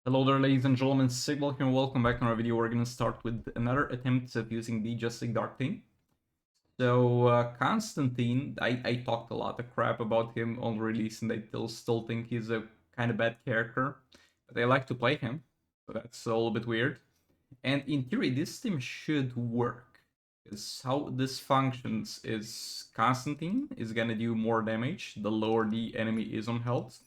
Hello there, ladies and gentlemen, Signal here, and welcome back to our video. We're gonna start with another attempt of using the Justice Dark team. So, Constantine, I talked a lot of crap about him on release, and I still think he's a kind of bad character. But I like to play him, so that's a little bit weird. And in theory, this team should work. Because how this functions is Constantine is gonna do more damage the lower the enemy is on health.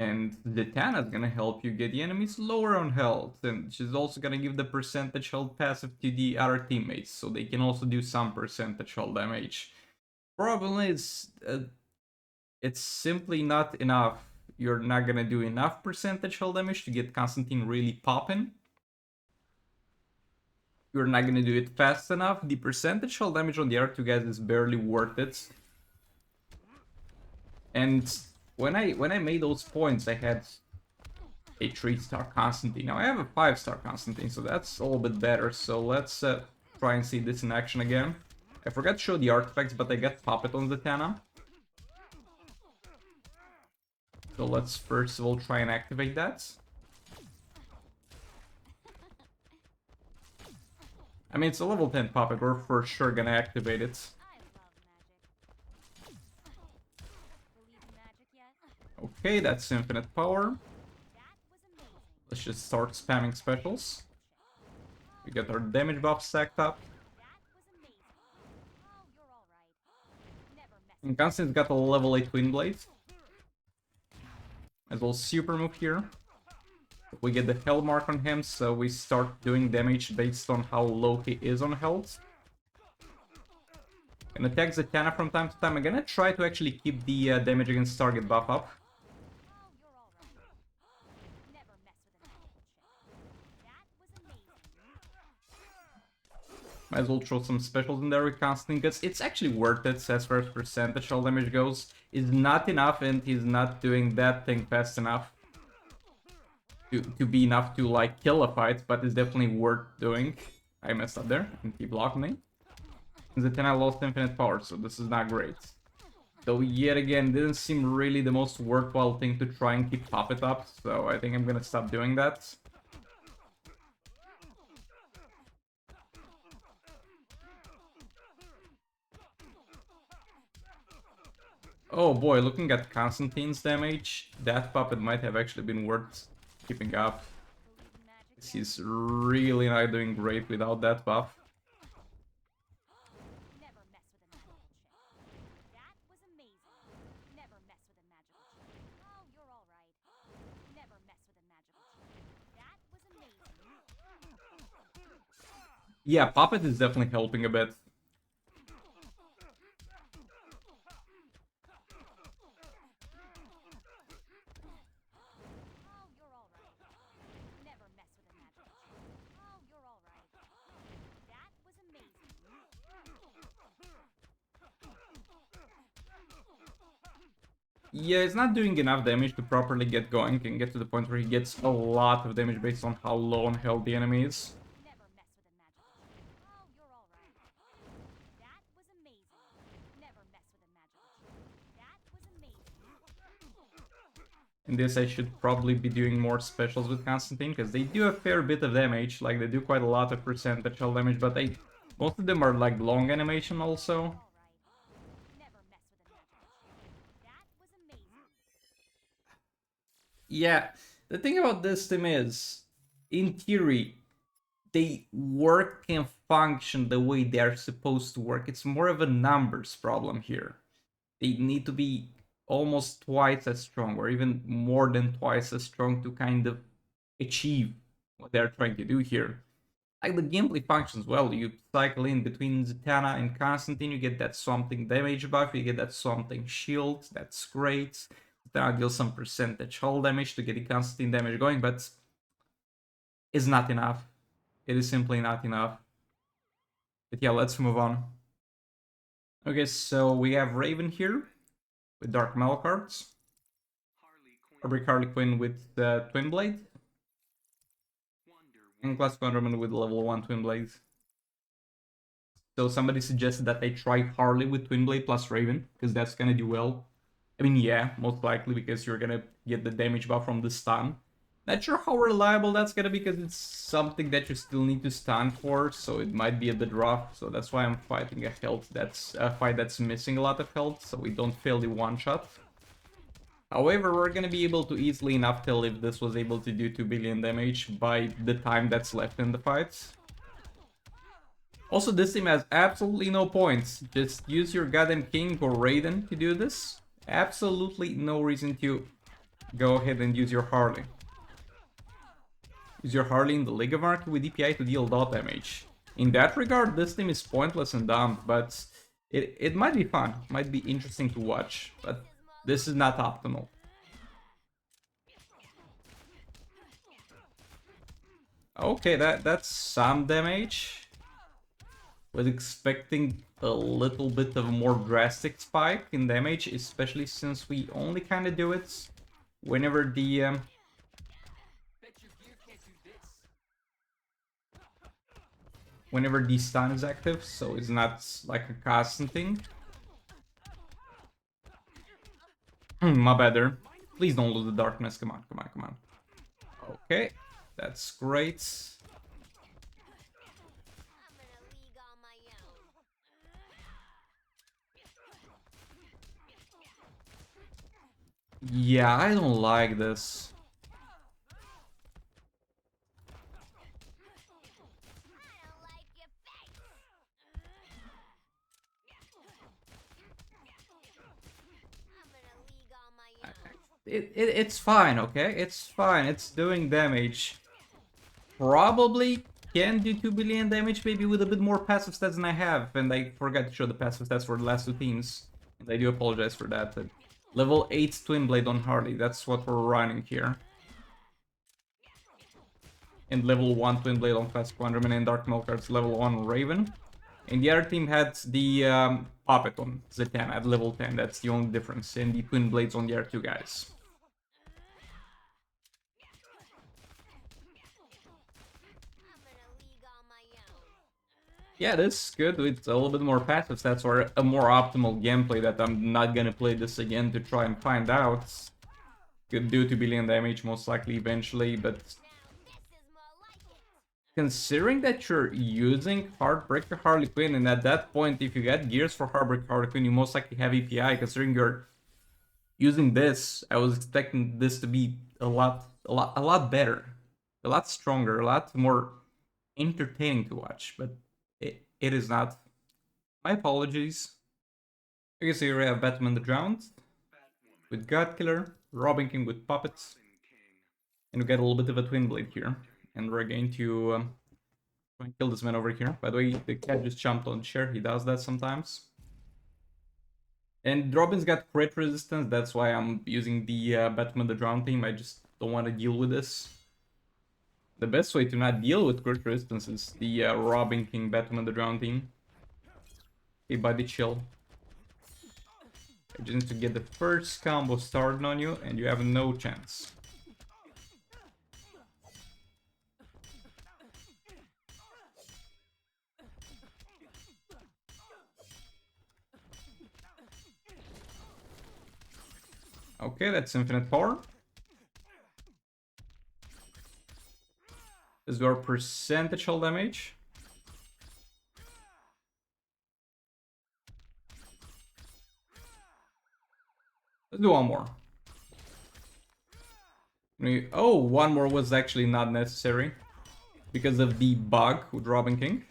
And Zatanna is gonna help you get the enemies lower on health, and she's also gonna give the percentage health passive to the other teammates, so they can also do some percentage health damage. Problem is, it's simply not enough. You're not gonna do enough percentage health damage to get Constantine really popping. You're not gonna do it fast enough. The percentage health damage on the other two guys is barely worth it. And when I made those points, I had a 3-star Constantine. Now I have a 5-star Constantine, so that's a little bit better. So let's try and see this in action again. I forgot to show the artifacts, but I got Puppet on Zatanna. So let's first of all try and activate that. I mean, it's a level 10 Puppet, we're for sure gonna activate it. Okay, that's infinite power. Let's just start spamming specials. We get our damage buff stacked up. And Constantine's got a level 8 Twin Blade. As well super move here. We get the Hell Mark on him, so we start doing damage based on how low he is on health. Gonna attack Zatanna from time to time. I'm gonna try to actually keep the damage against target buff up. Might as well throw some specials in there with Constantine, because it's actually worth it as far as percentage all damage goes. Is not enough, and he's not doing that thing fast enough to be enough to, like, kill a fight, but it's definitely worth doing. I messed up there, and he blocked me. And Zatanna lost infinite power, so this is not great. So yet again, didn't seem really the most worthwhile thing to try and keep Puppet up, so I think I'm gonna stop doing that. Oh boy, looking at Constantine's damage, that Puppet might have actually been worth keeping up. He's really not doing great without that buff. Yeah, Puppet is definitely helping a bit. Yeah, it's not doing enough damage to properly get going and get to the point where he gets a lot of damage based on how low on health the enemy is. In this, I should probably be doing more specials with Constantine, because they do a fair bit of damage. Like, they do quite a lot of percentage health damage, but most of them are, like, long animation also. Yeah, the thing about this team is, in theory, they work and function the way they're supposed to work. It's more of a numbers problem here. They need to be almost twice as strong, or even more than twice as strong, to kind of achieve what they're trying to do here. Like, the gameplay functions well. You cycle in between Zatanna and Constantine, you get that something damage buff, you get that something shield, that's great. Zatanna deals some percentage hull damage to get the Constantine damage going, but it's not enough. It is simply not enough. But yeah, let's move on. Okay, so we have Raven here with Dark Metal cards. Harley Quinn with Twin Blade. And Classic Wonderman with level 1 Twin Blade. So somebody suggested that I try Harley with Twin Blade plus Raven, because that's gonna do well. I mean, yeah, most likely, because you're gonna get the damage buff from the stun. Not sure how reliable that's gonna be because it's something that you still need to stand for, so it might be a bit rough. So that's why I'm fighting a fight that's missing a lot of health, so we don't fail the one shot. However, we're gonna be able to easily enough tell if this was able to do 2 billion damage by the time that's left in the fight. Also, this team has absolutely no points. Just use your Grodd and King or Raiden to do this. Absolutely no reason to go ahead and use your Harley. Use your Harley in the League of Anarchy with DPI to deal dot damage. In that regard, this team is pointless and dumb, but it might be fun. Might be interesting to watch, but this is not optimal. Okay, that's some damage. Was expecting a little bit of a more drastic spike in damage, especially since we only kind of do it whenever the stun is active, so it's not like a constant thing. My bad there. Please don't lose the darkness. Come on, come on, come on. Okay, that's great. Yeah, I don't like this. It's fine, okay? It's fine. It's doing damage. Probably can do 2 billion damage, maybe with a bit more passive stats than I have. And I forgot to show the passive stats for the last two teams. And I do apologize for that. But level 8 Twin Blade on Harley. That's what we're running here. And level 1 Twin Blade on Classic Wonderman and Dark Melkart's level 1 Raven. And the other team had the Puppet on Zatanna at level 10. That's the only difference. And the Twin Blades on the other two guys. Yeah, this is good with a little bit more passive stats or a more optimal gameplay that I'm not gonna play this again to try and find out. Could do 2 billion damage most likely eventually, but considering that you're using Heartbreaker Harley Quinn, and at that point, if you get gears for Heartbreaker Harley Quinn, you most likely have EPI. Considering you're using this, I was expecting this to be a lot better, a lot stronger, a lot more entertaining to watch, but it is not. My apologies. You can see we have Batman the Drowned with God Killer, Robin King with Puppets, and we get a little bit of a Twin Blade here. And we're going to try and kill this man over here. By the way, the cat just jumped on the chair. He does that sometimes. And Robin's got crit resistance. That's why I'm using the Batman the Drowned team. I just don't want to deal with this. The best way to not deal with crit resistance is the Robin King Batman the Drowned team. Hey buddy, chill. I just need to get the first combo started on you and you have no chance. Okay, that's infinite power. Let's do our percentage hull damage. Let's do one more. Oh, one more was actually not necessary because of the bug with Robin King.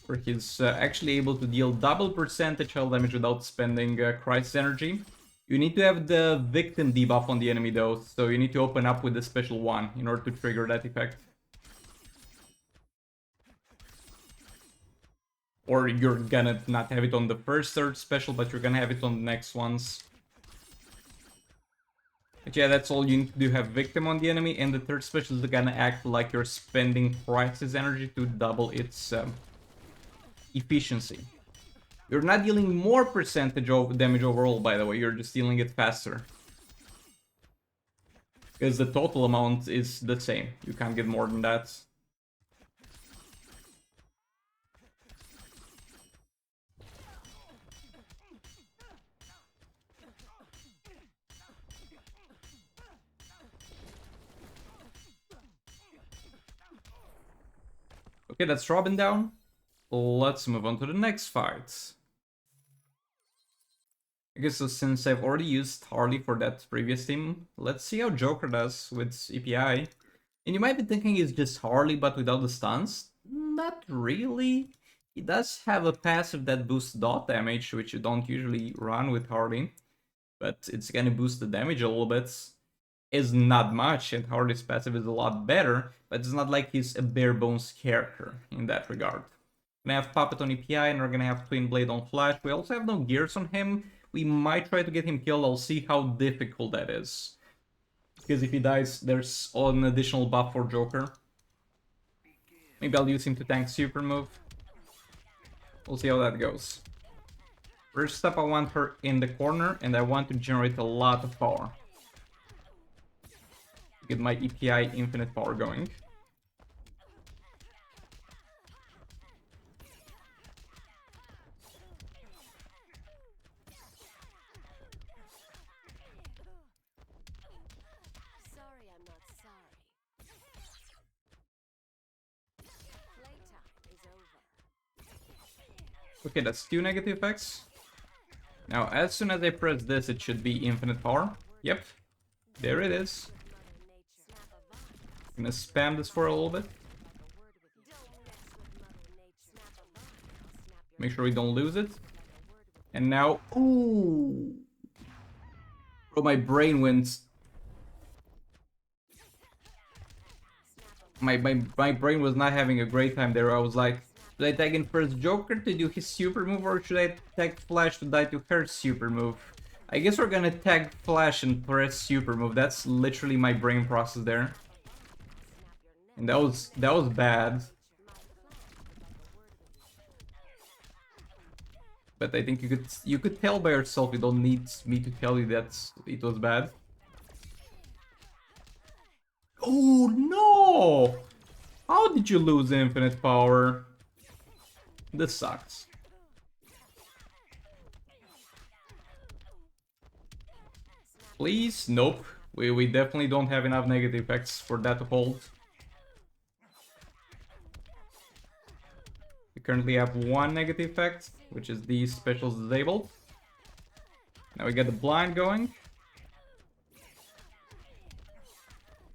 Where he's actually able to deal double percentage hull damage without spending Crisis Energy. You need to have the victim debuff on the enemy though, so you need to open up with the special one in order to trigger that effect. Or you're gonna not have it on the first third special, but you're gonna have it on the next ones. But yeah, that's all you need to do, have victim on the enemy, and the third special is gonna act like you're spending Crisis Energy to double its efficiency. You're not dealing more percentage of damage overall, by the way, you're just dealing it faster. Because the total amount is the same, you can't get more than that. Okay, that's Robin down. Let's move on to the next fight. Okay, so since I've already used Harley for that previous team, let's see how Joker does with EPI. And you might be thinking it's just Harley but without the stuns. Not really. He does have a passive that boosts dot damage, which you don't usually run with Harley. But it's gonna boost the damage a little bit. Is not much, and Harley's passive is a lot better, but it's not like he's a bare bones character in that regard. We're gonna have Puppet on EPI, and we're gonna have Twin Blade on Flash. We also have no gears on him. We might try to get him killed. I'll see how difficult that is. Because if he dies, there's an additional buff for Joker. Maybe I'll use him to tank super move. We'll see how that goes. First up, I want her in the corner, and I want to generate a lot of power. Get my EPI infinite power going. Okay, that's 2 negative effects. Now, as soon as I press this, it should be infinite power. Yep, there it is. I'm gonna spam this for a little bit. Make sure we don't lose it. And now, ooh! Bro, my brain wins. My brain was not having a great time there. I was like, should I tag in first Joker to do his super move, or should I tag Flash to die to her super move? I guess we're gonna tag Flash and press super move. That's literally my brain process there. And that was bad. But I think you could tell by yourself. You don't need me to tell you that it was bad. Oh no! How did you lose infinite power? This sucks. Please? Nope. We definitely don't have enough negative effects for that to hold. We currently have 1 negative effect, which is the specials disabled. Now we get the blind going.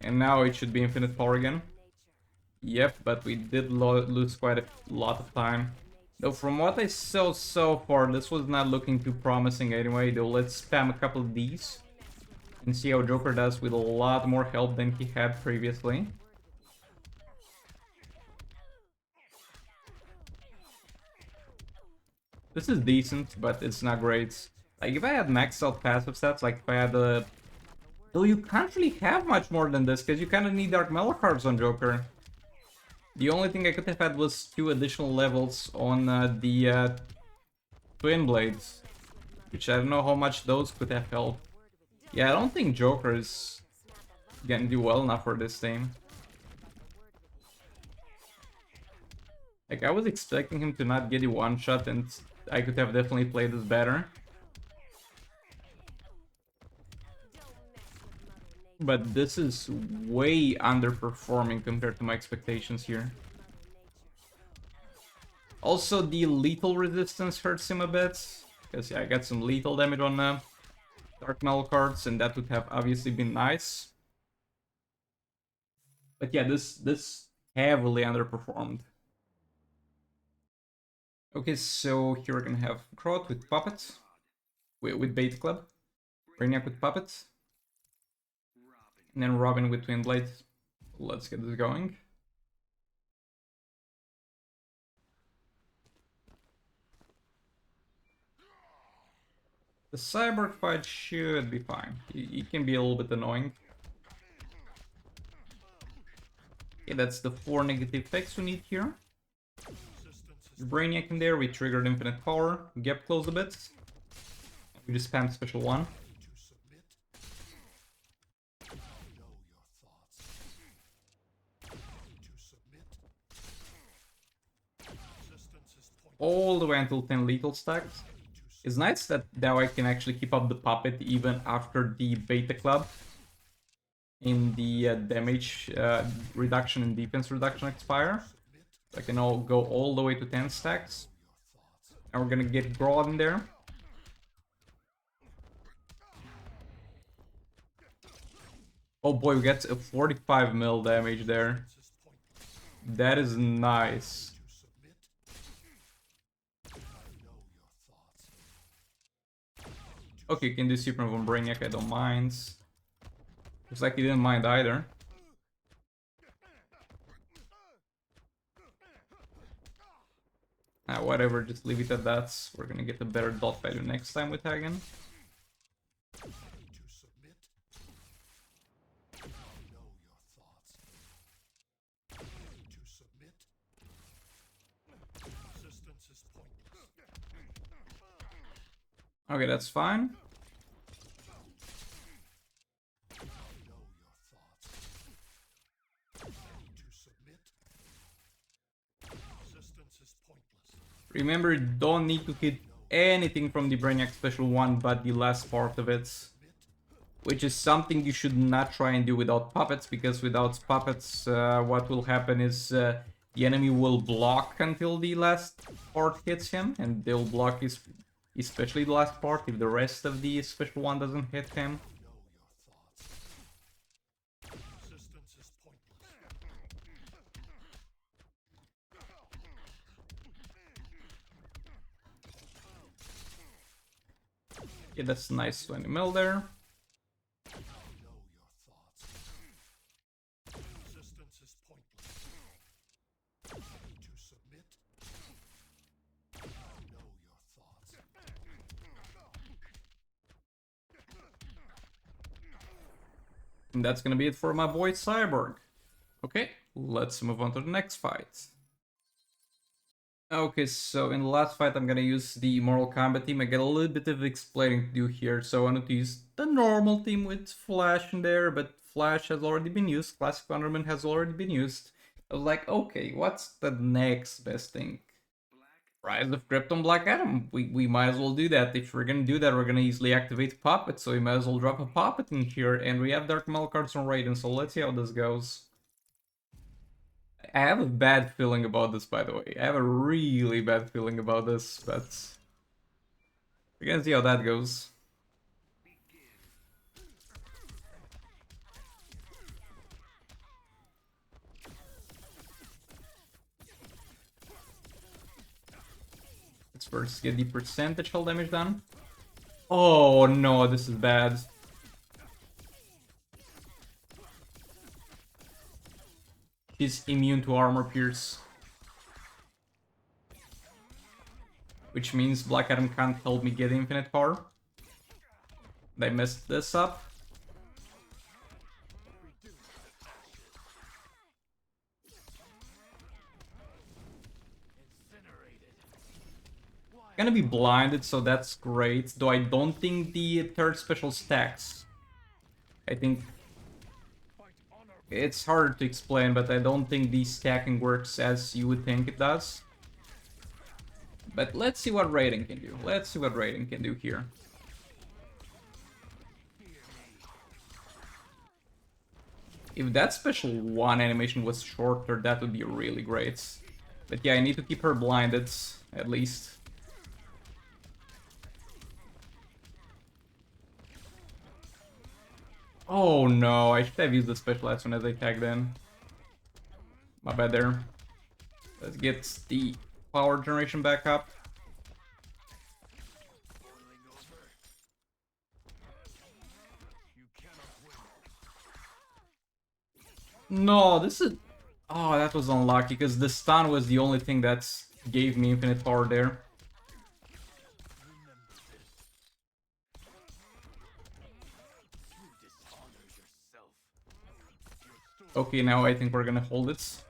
And now it should be infinite power again. Yep, but we did lose quite a lot of time. Though from what I saw so far, this was not looking too promising anyway. Though let's spam a couple of these and see how Joker does with a lot more help than he had previously. This is decent, but it's not great. Like, if I had maxed out passive stats, like if I had a... Though you can't really have much more than this, because you kind of need Dark Metal cards on Joker. The only thing I could have had was 2 additional levels on the Twin Blades. Which I don't know how much those could have helped. Yeah, I don't think Joker is gonna do well enough for this team. Like, I was expecting him to not get a one-shot, and I could have definitely played this better. But this is way underperforming compared to my expectations here. Also, the lethal resistance hurts him a bit. Because yeah, I got some lethal damage on Dark Metal cards, and that would have obviously been nice. But yeah, this heavily underperformed. Okay, so here we're gonna have Grodd with Puppet. With Bait Club. Brainiac with Puppet. And then Robin with Twin Blade. Let's get this going. The Cyborg fight should be fine. It can be a little bit annoying. Okay, that's the 4 negative effects we need here. Brainiac in there, we triggered infinite power, gap close a bit. We just spam special 1. All the way until 10 lethal stacks. It's nice that now I can actually keep up the Puppet even after the Beta Club in the damage reduction and defense reduction expire. I can all go all the way to 10 stacks. And we're gonna get Grodd in there. Oh boy, we get a 45 mil damage there. That is nice. Okay, you can do Super from Brainiac, I don't mind. Looks like he didn't mind either. Whatever, just leave it at that. We're gonna get a better dot value next time with Hagen. Okay, that's fine. Remember, you don't need to hit anything from the Brainiac Special 1 but the last part of it. Which is something you should not try and do without puppets, because without puppets, what will happen is the enemy will block until the last part hits him, and they'll block his, especially the last part, if the rest of the Special 1 doesn't hit him. Yeah, that's nice 20 mil there. And that's gonna be it for my boy Cyborg. Okay, let's move on to the next fight. Okay, so in the last fight I'm gonna use the Mortal Kombat team. I get a little bit of explaining to do here, so I wanted to use the normal team with Flash in there, but Flash has already been used, Classic Wonderman has already been used. I was like, okay, what's the next best thing? Rise of Krypton Black Adam. We might as well do that. If we're gonna do that, we're gonna easily activate Puppet, so we might as well drop a Puppet in here, and we have Dark Metal cards on Raiden, so let's see how this goes. I have a bad feeling about this, by the way. I have a really bad feeling about this, but we're gonna see how that goes. Let's first get the percentage hull damage done. Oh no, this is bad. He's immune to armor pierce. Which means Black Adam can't help me get infinite power. They messed this up. Gonna be blinded, so that's great. Though I don't think the third special stacks. I think it's harder to explain, but I don't think the stacking works as you would think it does. But let's see what Raiden can do. Let's see what Raiden can do here. If that special 1 animation was shorter, that would be really great. But yeah, I need to keep her blinded, at least. Oh no, I should have used the special as soon as I tagged in. My bad there. Let's get the power generation back up. No, this is... Oh, that was unlucky, because the stun was the only thing that gave me infinite power there. Okay, now I think we're gonna hold it.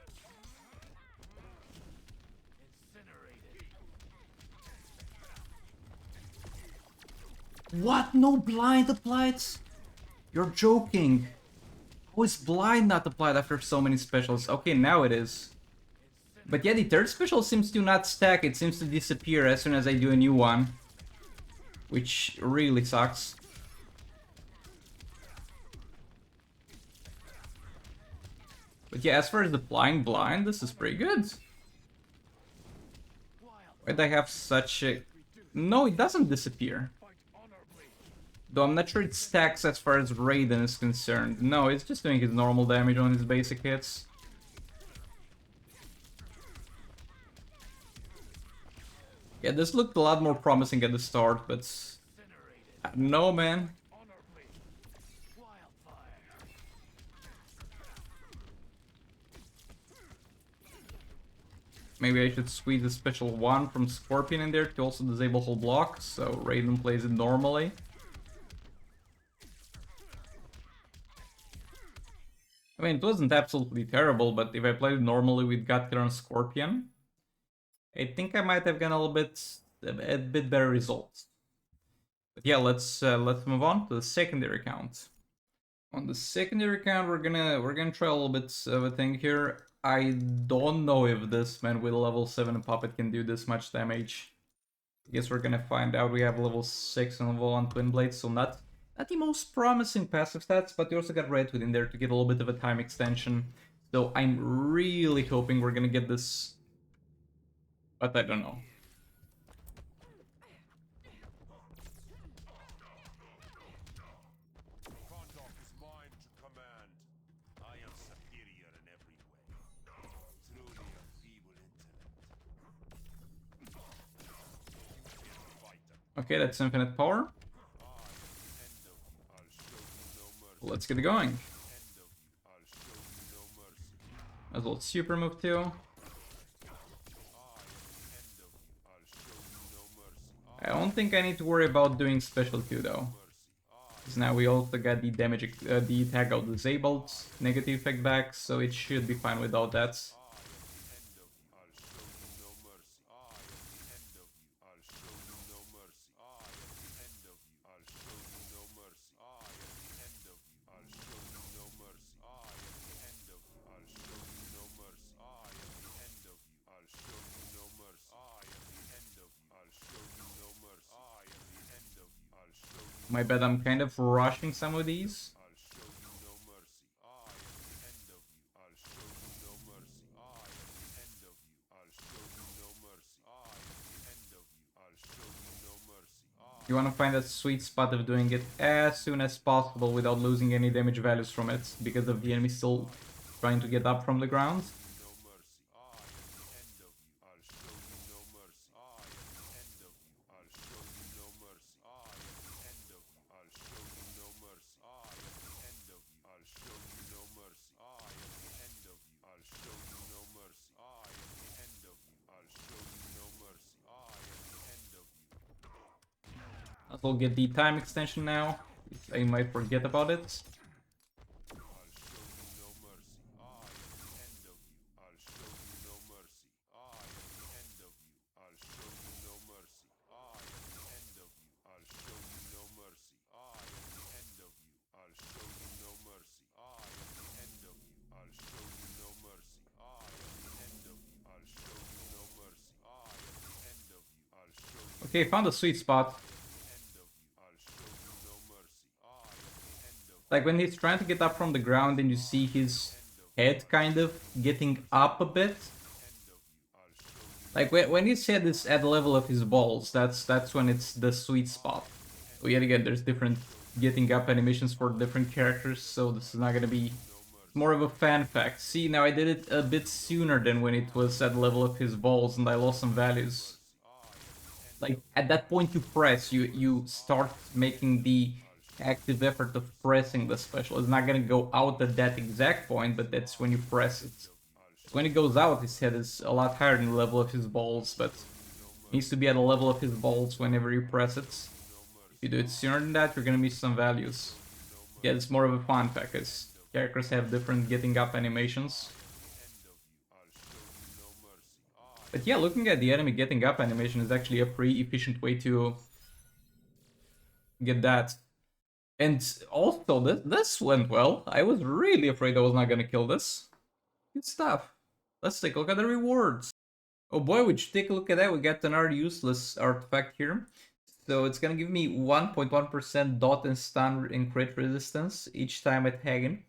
What? No blind applied? You're joking. How is blind not applied after so many specials? Okay, now it is. But yeah, the third special seems to not stack. It seems to disappear as soon as I do a new one. Which really sucks. But yeah, as far as applying blind, this is pretty good. Why'd I have such a... No, it doesn't disappear. Though I'm not sure it stacks as far as Raiden is concerned. No, it's just doing his normal damage on his basic hits. Yeah, this looked a lot more promising at the start, but... No, man. Maybe I should squeeze a special one from Scorpion in there to also disable whole block, so Raiden plays it normally. I mean, it wasn't absolutely terrible, but if I played it normally with God Killer and Scorpion, I think I might have gotten a bit better results. But yeah, let's move on to the secondary count. On the secondary count, we're gonna try a little bit of a thing here. I don't know if this man with a level 7 puppet can do this much damage. I guess we're gonna find out. We have level 6 and level 1 Twin Blades, so not the most promising passive stats, but we also got Red Hood in there to get a little bit of a time extension. So I'm really hoping we're gonna get this, but I don't know. Okay, that's infinite power. Let's get it going. As well, super move too. I don't think I need to worry about doing special Q though. Because now we also got the damage, the tag out disabled, negative effect back, so it should be fine without that. My bad, I'm kind of rushing some of these. You want to find that sweet spot of doing it as soon as possible without losing any damage values from it, because of the enemy still trying to get up from the ground. I'll get the time extension now. I might forget about it. Okay, found a sweet spot. Like when he's trying to get up from the ground and you see his head kind of getting up a bit. Like when his head is at the level of his balls, that's when it's the sweet spot. So yet again, there's different getting up animations for different characters, so this is not gonna be more of a fan fact. See, now I did it a bit sooner than when it was at the level of his balls and I lost some values. Like at that point you press, you start making the active effort of pressing the special. It's not gonna go out at that exact point, but that's when you press it. When it goes out, his head is a lot higher than the level of his balls, but it needs to be at the level of his balls whenever you press it. If you do it sooner than that, you're gonna miss some values. Yeah, it's more of a fun fact, because characters have different getting up animations. But yeah, looking at the enemy getting up animation is actually a pretty efficient way to get that. And also, this went well. I was really afraid I was not gonna kill this. Good stuff. Let's take a look at the rewards. Oh boy, would you take a look at that? We got another useless artifact here. So it's gonna give me 1.1% dot and stun and crit resistance each time I tag him.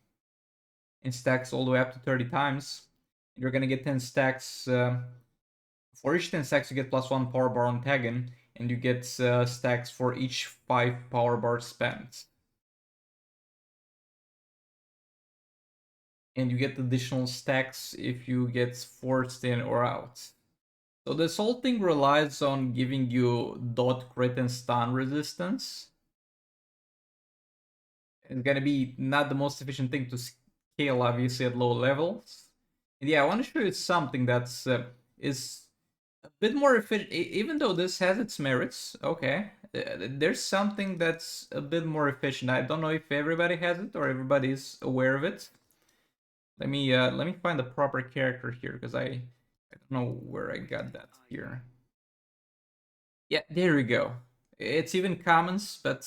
And stacks all the way up to 30 times. You're gonna get 10 stacks For each 10 stacks, you get +1 power bar on tagging, and you get stacks for each 5 power bars spent. And you get additional stacks if you get forced in or out. So this whole thing relies on giving you dot crit and stun resistance. It's gonna be not the most efficient thing to scale, obviously, at low levels. And yeah, I want to show you something that's is a bit more efficient, even though this has its merits. Okay, there's something that's a bit more efficient. I don't know if everybody has it or everybody's aware of it. Let me find the proper character here because I don't know where I got that here. Yeah, there we go. It's even commons, but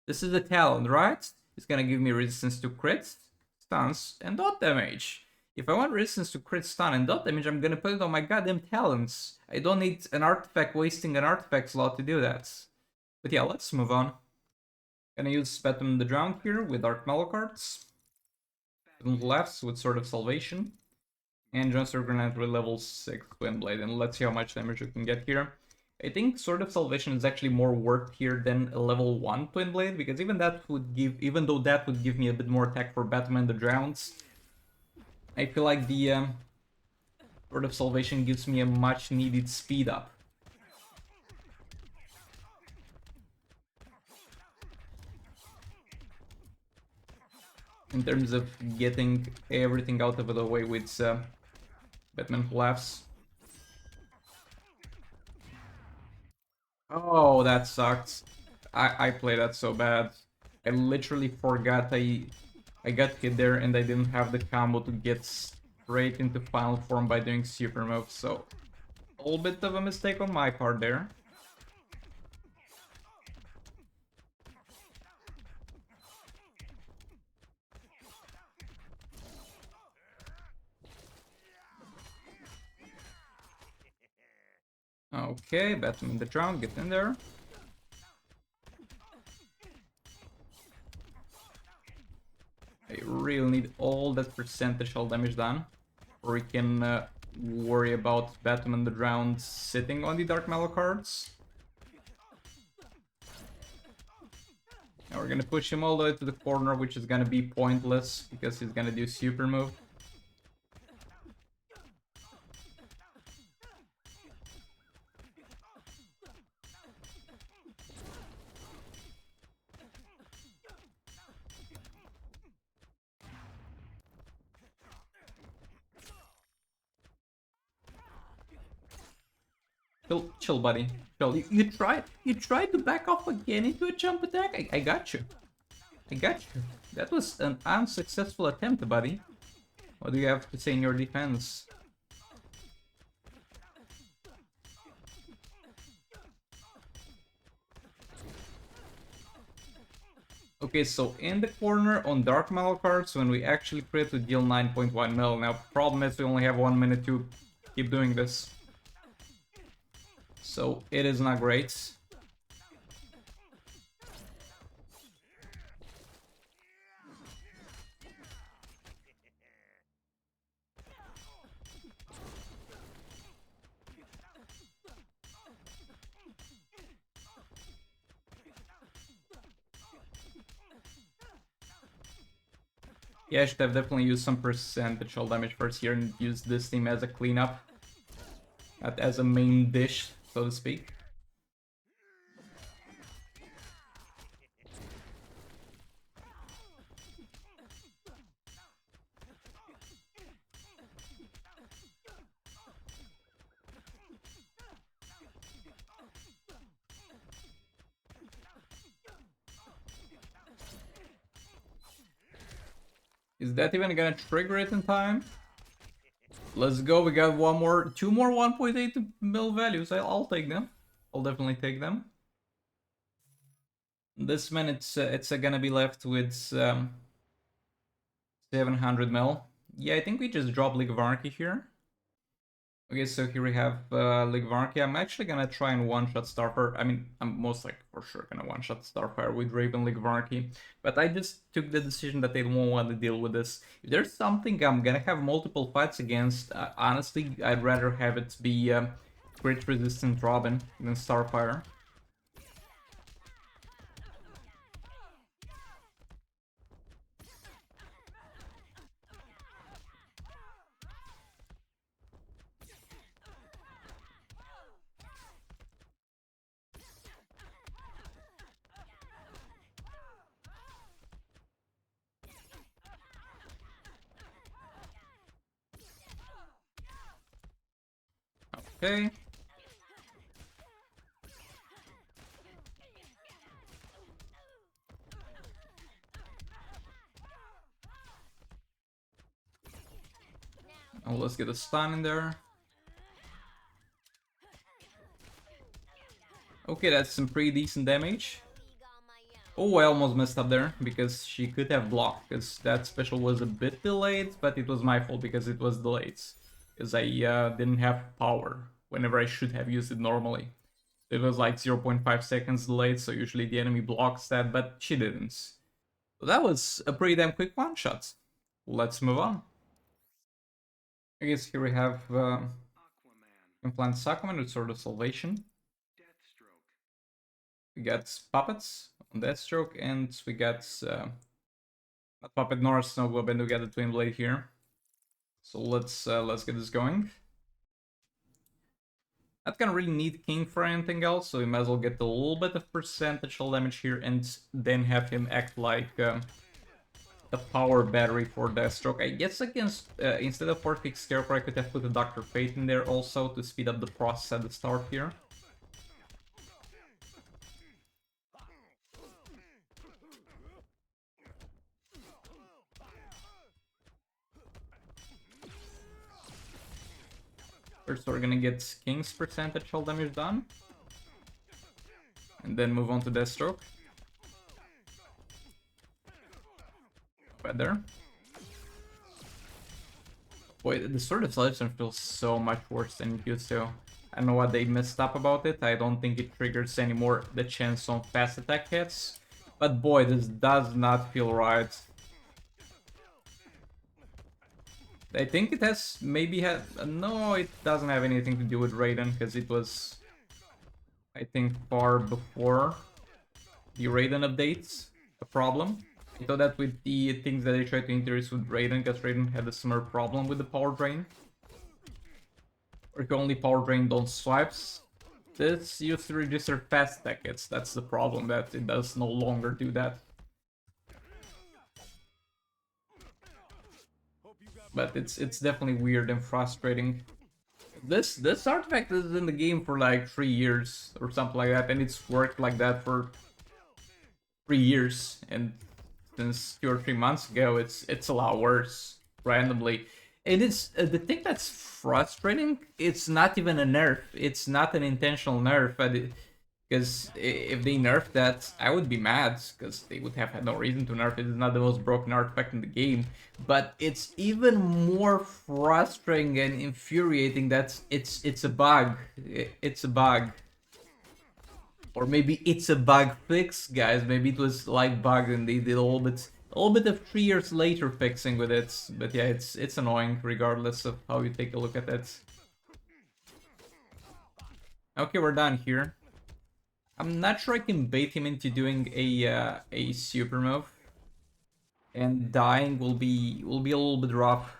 this is a talent, right? It's gonna give me resistance to crits, stuns, and dot damage. If I want resistance to crit, stun, and dot damage, I'm gonna put it on my goddamn talents. I don't need an artifact wasting an artifact slot to do that. But yeah, let's move on. Gonna use Spectrum the Drowned here with Dark Mellow cards. Left with Sword of Salvation. And Johnster Grenade with level 6 Twin Blade. And let's see how much damage we can get here. I think Sword of Salvation is actually more worth here than a level 1 Twin Blade, because even though that would give me a bit more attack for Batman the Drowns, I feel like the Sword of Salvation gives me a much needed speed up. In terms of getting everything out of the way with Batman Who Laughs. Oh, that sucked. I played that so bad. I literally forgot I got hit there and I didn't have the combo to get straight into final form by doing super moves, so a little bit of a mistake on my part there. Okay, Batman the Drown, get in there. I really need all that percentage hull damage done, or we can worry about Batman the Drowned sitting on the Dark Mallow cards. Now we're gonna push him all the way to the corner, which is gonna be pointless because he's gonna do super move. Chill, buddy. Chill. You tried to back off again into a jump attack? I got you. I got you. That was an unsuccessful attempt, buddy. What do you have to say in your defense? Okay, so in the corner on Dark Mallow cards, when we actually crit, we deal 9.1 mil. Now, problem is we only have 1 minute to keep doing this. So it is not great. Yeah, I should have definitely used some percentage damage first here and use this team as a cleanup. Not as a main dish, so to speak. Is that even gonna trigger it in time? Let's go, we got two more 1.8 mil values. I'll take them. I'll definitely take them. This man, it's gonna be left with 700 mil. Yeah, I think we just drop League of Anarchy here. Okay, so here we have League of Anarchy. I'm actually gonna try and one-shot Starfire. I mean, I'm most likely for sure gonna one-shot Starfire with Raven League of Anarchy. But I just took the decision that I don't want to deal with this. If there's something I'm gonna have multiple fights against, honestly, I'd rather have it be crit resistant Robin against Starfire. Okay. Oh, let's get a stun in there. Okay, that's some pretty decent damage. Oh, I almost messed up there, because she could have blocked, because that special was a bit delayed, but it was my fault because it was delayed. Because I didn't have power whenever I should have used it normally. It was like 0.5 seconds delayed, so usually the enemy blocks that, but she didn't. So that was a pretty damn quick one-shot. Let's move on. I guess here we have Implant Aquaman with Sword of Salvation. We got Puppets on Deathstroke, and we got not Puppet nor Snow Globe, and we got the Twin Blade here. So let's get this going. Not gonna really need King for anything else, so we might as well get a little bit of percentage damage here, and then have him act like a power battery for Deathstroke. I guess against instead of Perfect Scarecrow, I could have put a Dr. Fate in there also to speed up the process at the start here. First, we're gonna get King's percentage hull damage done, and then move on to Deathstroke. Right there. Boy, the Sword of Salvation feels so much worse than it used to. I don't know what they messed up about it. I don't think it triggers anymore the chance on fast attack hits. But boy, this does not feel right. I think it has maybe had... No, it doesn't have anything to do with Raiden, because it was, I think, far before the Raiden updates a problem. I thought that with the things that they tried to introduce with Raiden, because Raiden had a similar problem with the power drain. Or you only power drain on swipes. This used to register fast attack hits, that's the problem, that it does no longer do that. But it's definitely weird and frustrating. This artifact is in the game for like 3 years or something like that, and it's worked like that for 3 years, and since 2 or 3 months ago it's a lot worse randomly. And it's the thing that's frustrating, it's not even a nerf, it's not an intentional nerf, because if they nerfed that, I would be mad, because they would have had no reason to nerf it. It's not the most broken artifact in the game. But it's even more frustrating and infuriating that it's a bug. It's a bug. Or maybe it's a bug fix, guys. Maybe it was like bugged and they did a little bit of 3 years later fixing with it. But yeah, it's annoying regardless of how you take a look at it. Okay, we're done here. I'm not sure I can bait him into doing a super move, and dying will be a little bit rough.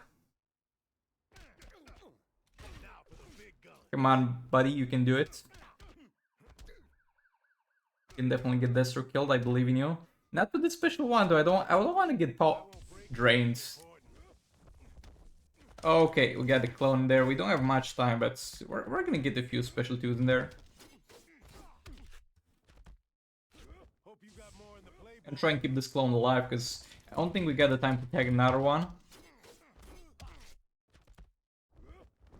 Come on, buddy, you can do it. You can definitely get Deathstroke killed. I believe in you. Not with the special one though. I don't want to get drained. Okay, we got the clone there. We don't have much time, but we're gonna get a few special twos in there. And try and keep this clone alive, because I don't think we got the time to tag another one.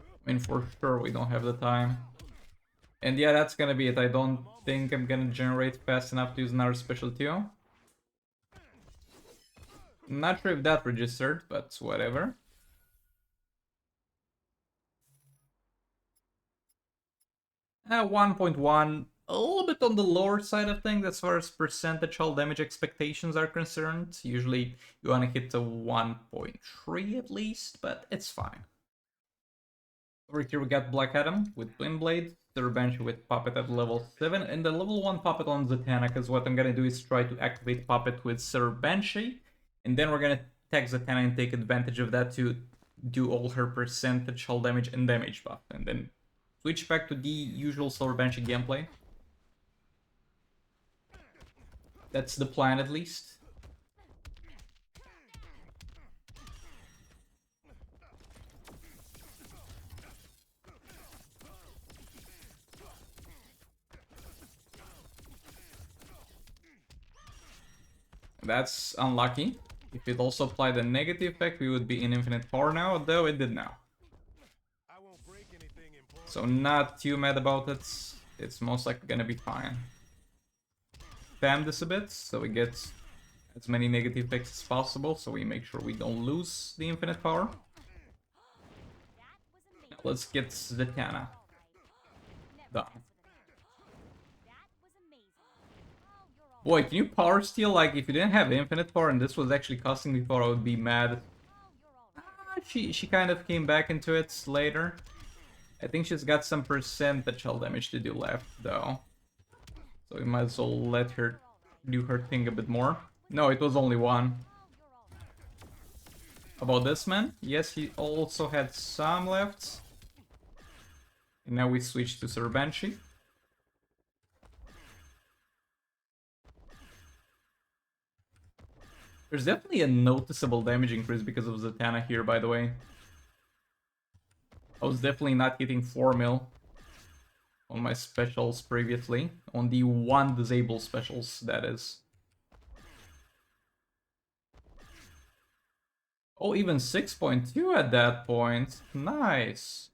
I mean, for sure we don't have the time. And yeah, that's gonna be it. I don't think I'm gonna generate fast enough to use another special too. I'm not sure if that registered, but whatever. 1.1. A little bit on the lower side of things as far as percentage hull damage expectations are concerned. Usually you want to hit a 1.3 at least, but it's fine. Over here we got Black Adam with Twin Blade, Banshee with Puppet at level 7, and the level 1 Puppet on Zatanna, because what I'm gonna do is try to activate Puppet with Banshee, and then we're gonna tag Zatanna and take advantage of that to do all her percentage hull damage and damage buff, and then switch back to the usual Banshee gameplay. That's the plan at least. That's unlucky. If it also applied a negative effect, we would be in infinite power now, though it did now. So not too mad about it. It's most likely gonna be fine. Spam this a bit, so we get as many negative effects as possible, so we make sure we don't lose the infinite power. Now let's get Zatanna done. Boy, can you power steal? Like, if you didn't have infinite power and this was actually costing me power, I would be mad. She kind of came back into it later. I think she's got some percentage hull damage to do left, though. So we might as well let her do her thing a bit more. No, it was only one. About this man? Yes, he also had some left. And now we switch to Banshee. There's definitely a noticeable damage increase because of Zatanna here, by the way. I was definitely not hitting 4 mil on my specials previously. On the one disable specials, that is. Oh, even 6.2 at that point. Nice.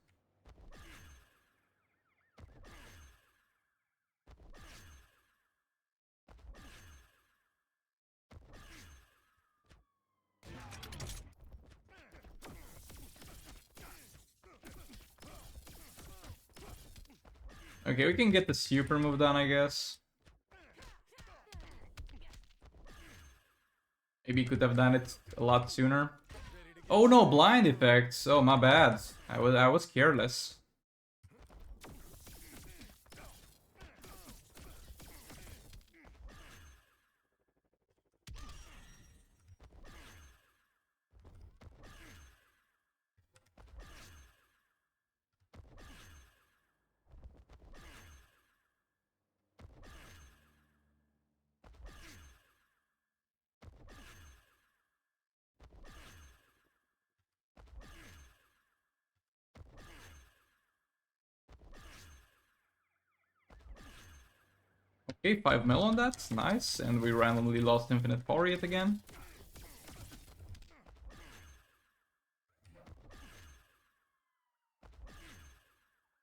Okay, we can get the super move done, I guess. Maybe could have done it a lot sooner. Oh no, blind effects. Oh, my bad. I was careless. Okay, 5 mil on that. Nice. And we randomly lost infinite power yet again.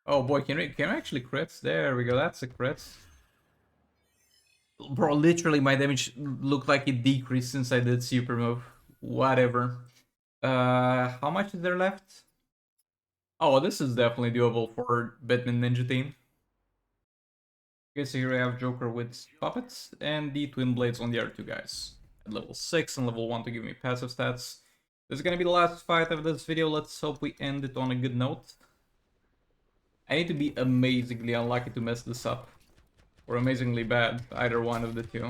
Oh boy, can we actually crit? There we go, that's a crit. Bro, literally my damage looked like it decreased since I did super move. Whatever. How much is there left? Oh, this is definitely doable for Batman Ninja team. Okay, so here I have Joker with Puppets and the Twin Blades on the other two guys. At level 6 and level 1 to give me passive stats. This is gonna be the last fight of this video. Let's hope we end it on a good note. I need to be amazingly unlucky to mess this up. Or amazingly bad, either one of the two.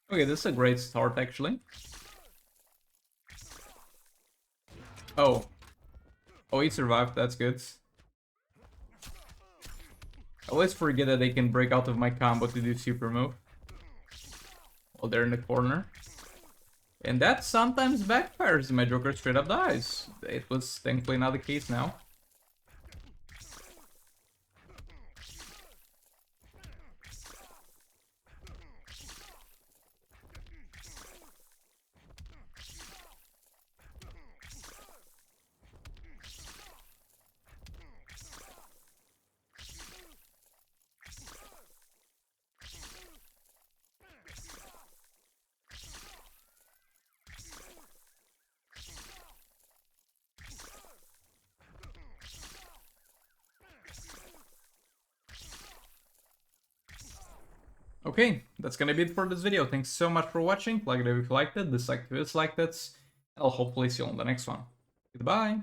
Okay, this is a great start, actually. Oh. Oh, he survived, that's good. I always forget that they can break out of my combo to do super move. While they're in the corner. And that sometimes backfires, my Joker straight up dies. It was thankfully not the case now. Okay, that's gonna be it for this video. Thanks so much for watching. Like it if you liked it, dislike if you disliked it. I'll hopefully see you on the next one. Goodbye!